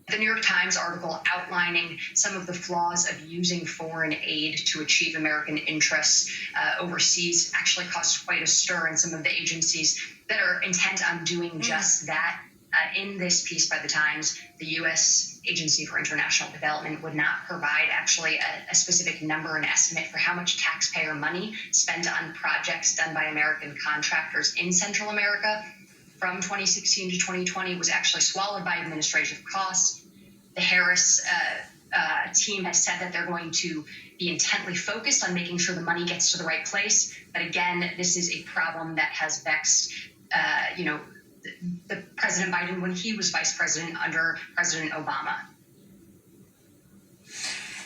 The New York Times article outlining some of the flaws of using foreign aid to achieve American interests overseas actually caused quite a stir in some of the agencies that are intent on doing just that. In this piece by the Times, the U.S. Agency for International Development would not provide actually a specific number and estimate for how much taxpayer money spent on projects done by American contractors in Central America from 2016 to 2020 was actually swallowed by administrative costs. The Harris team has said that they're going to be intently focused on making sure the money gets to the right place. But again, this is a problem that has vexed, the President Biden when he was vice president under President Obama.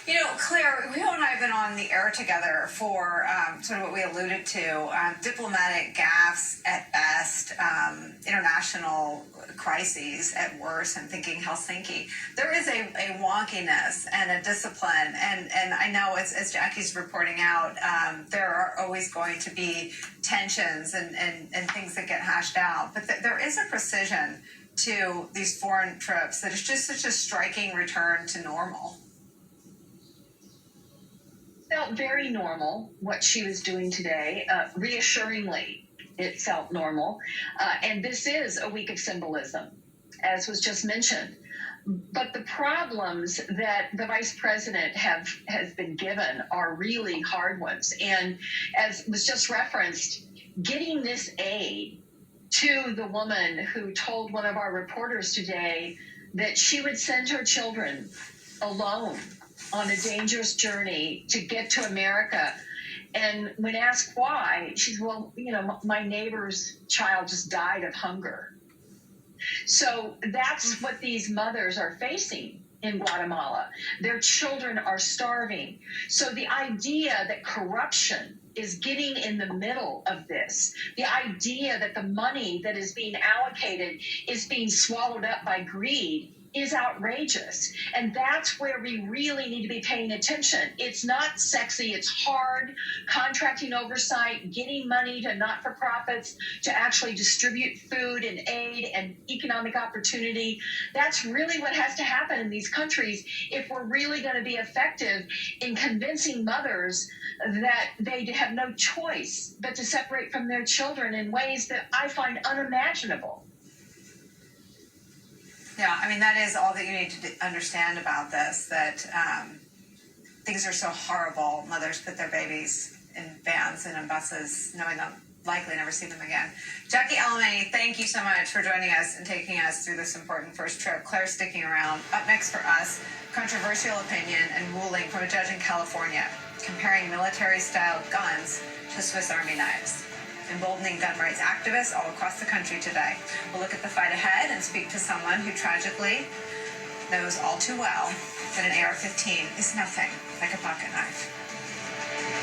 You know, Claire, you and I have been on the air together for sort of what we alluded to, diplomatic gaffes at best, international crises at worst. I'm thinking Helsinki. There is a wonkiness and a discipline, and I know as Jackie's reporting out, there are always going to be tensions and things that get hashed out, but there is a precision to these foreign trips that is just such a striking return to normal. Felt very normal what she was doing today. Reassuringly, it felt normal. And this is a week of symbolism, as was just mentioned. But the problems that the vice president has been given are really hard ones. And as was just referenced, getting this aid to the woman who told one of our reporters today that she would send her children alone on a dangerous journey to get to America. And when asked why, she said, well, my neighbor's child just died of hunger. So that's what these mothers are facing in Guatemala. Their children are starving. So the idea that corruption is getting in the middle of this, the idea that the money that is being allocated is being swallowed up by greed, is outrageous. And that's where we really need to be paying attention. It's not sexy, it's hard. Contracting oversight, getting money to not-for-profits to actually distribute food and aid and economic opportunity. That's really what has to happen in these countries if we're really going to be effective in convincing mothers that they have no choice but to separate from their children in ways that I find unimaginable. Yeah, I mean, that is all that you need to understand about this, that things are so horrible. Mothers put their babies in vans and in buses, knowing they'll likely never see them again. Jackie Alemany, thank you so much for joining us and taking us through this important first trip. Claire's sticking around. Up next for us, controversial opinion and ruling from a judge in California, comparing military-style guns to Swiss Army knives. Emboldening gun rights activists all across the country today. We'll look at the fight ahead and speak to someone who tragically knows all too well that an AR-15 is nothing like a pocket knife.